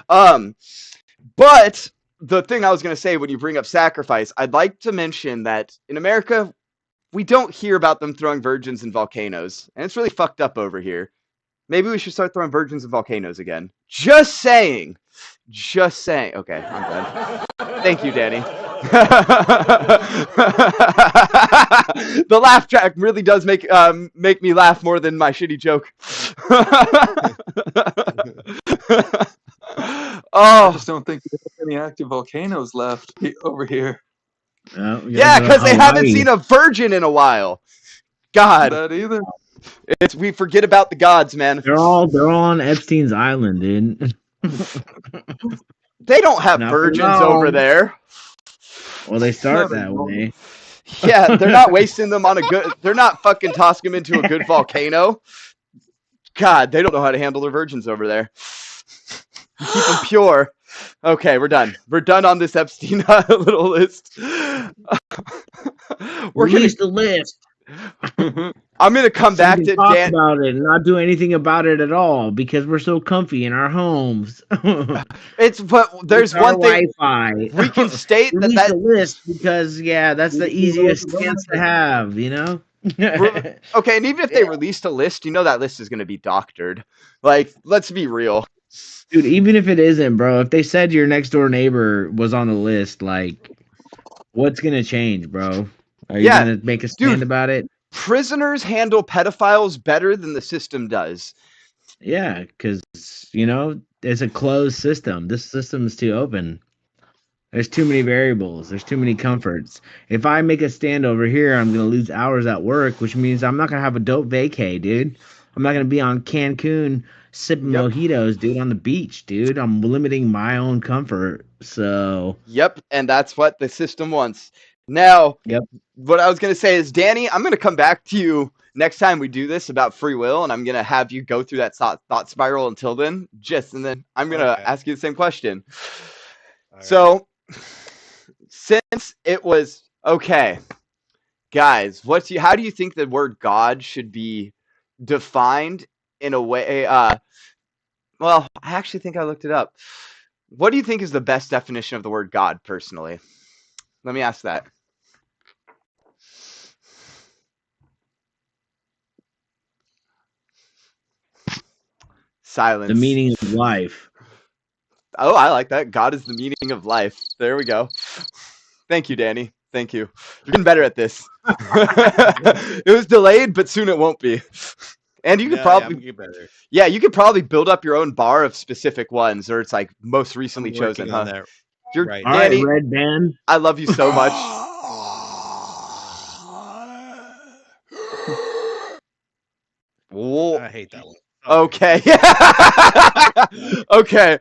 But the thing I was going to say when you bring up sacrifice, I'd like to mention that in America, we don't hear about them throwing virgins in volcanoes, and it's really fucked up over here. Maybe we should start throwing virgins in volcanoes again. Just saying. Just saying. Okay, I'm done. Thank you, Danny. The laugh track really does make me laugh more than my shitty joke. I Oh, just don't think there's any active volcanoes left over here. You yeah, gotta go to because they haven't Hawaii. seen a virgin in a while. God, That either. we forget about the gods, man. They're all on Epstein's island, dude. They don't have Not for virgins over long. there. Well, they start Not that anymore. way. Yeah, they're not wasting them on a good. They're not fucking tossing them into a good volcano. God, they don't know how to handle their virgins over there. Keep them pure. Okay, we're done. We're done on this Epstein little list. Release the list. I'm gonna come So we back can to talk Dan. about it and not do anything about it at all because we're so comfy in our homes. But there's With our one thing Wi-Fi. we can state Release the list because that's the easiest stance to have, you know? Okay, and even if they released a list, you know that list is gonna be doctored. Like, let's be real. Dude, even if it isn't, bro, if they said your next door neighbor was on the list, like, what's gonna change, bro? Are you Yeah, gonna make a dude, stand about it? prisoners handle pedophiles better than the system does. Yeah, because it's a closed system. This system's too open. There's too many variables. There's too many comforts. If I make a stand over here, I'm gonna lose hours at work, which means I'm not gonna have a dope vacay, dude. I'm not gonna be on Cancun sipping Yep. mojitos, dude, on the beach, dude. I'm limiting my own comfort. So, Yep, and that's what the system wants. Now, yep. what I was going to say is, Danny, I'm going to come back to you next time we do this about free will, and I'm going to have you go through that thought spiral until then. And then I'm going to ask you the same question. So, since it was okay, guys, how do you think the word God should be defined in a way? Well, I actually think I looked it up. What do you think is the best definition of the word God, personally? Let me ask that. Silence. The meaning of life. Oh, I like that. God is the meaning of life. There we go. Thank you, Danny. Thank you. You're getting better at this. It was delayed, but soon it won't be. And you could probably, get better. Yeah, you could probably build up your own bar of specific ones, or it's like most recently chosen, huh? That. You're Right. All Danny. right, Red Band. I love you so much. I hate that one. Okay. Okay.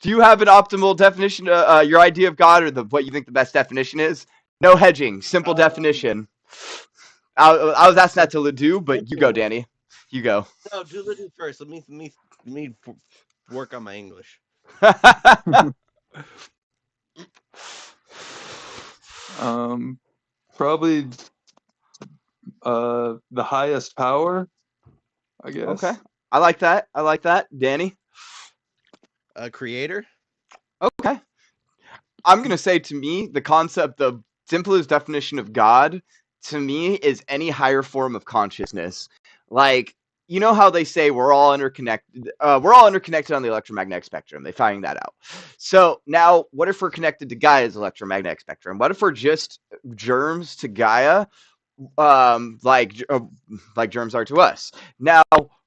Do you have an optimal definition? Your idea of God, or what you think the best definition is? No hedging. Simple definition. I was asking that to Ledoux, but you go, Danny. You go. No, do Ledoux first. Let me work on my English. Probably the highest power, I guess. Okay. I like that. Danny? A creator? Okay. I'm going to say, to me, the concept, the simplest definition of God, to me, is any higher form of consciousness. Like, you know how they say we're all interconnected? We're all interconnected on the electromagnetic spectrum. They find that out. So now, what if we're connected to Gaia's electromagnetic spectrum? What if we're just germs to Gaia, like germs are to us? Now,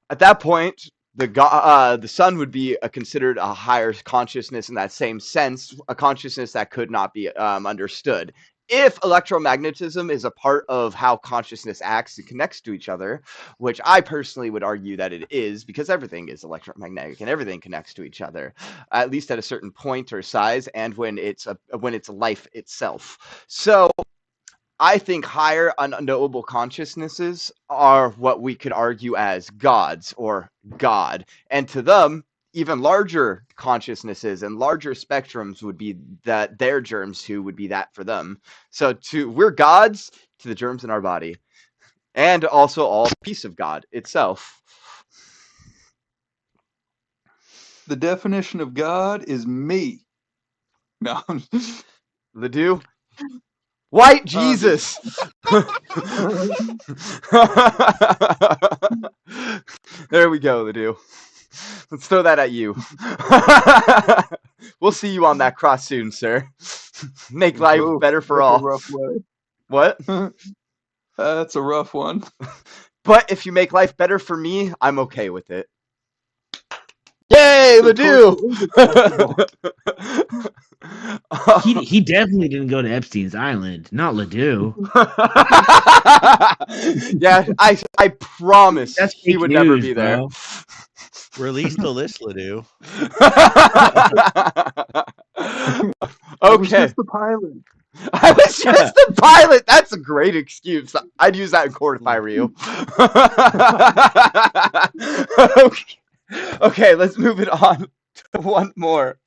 at that point, the sun would be considered a higher consciousness in that same sense, a consciousness that could not be understood. If electromagnetism is a part of how consciousness acts and connects to each other, which I personally would argue that it is, because everything is electromagnetic and everything connects to each other, at least at a certain point or size, and when it's life itself. So I think higher unknowable consciousnesses are what we could argue as gods or God. And to them, even larger consciousnesses and larger spectrums would be that their germs too would be that for them. So we're gods to the germs in our body. And also all piece of God itself. The definition of God is me. No. Ledoux? White Jesus! There we go, Ledoux. Let's throw that at you. We'll see you on that cross soon, sir. Make life Ooh, better for that's all. A rough way. What? That's a rough one. But if you make life better for me, I'm okay with it. Yay, Ledoux! He definitely didn't go to Epstein's Island, not Ledoux. Yeah, I promise That's he fake would never news, be there. bro. Release the list, Ledoux. I was Okay. just the pilot. I was just the pilot. That's a great excuse. I'd use that in court if I were you. Okay, let's move it on to one more.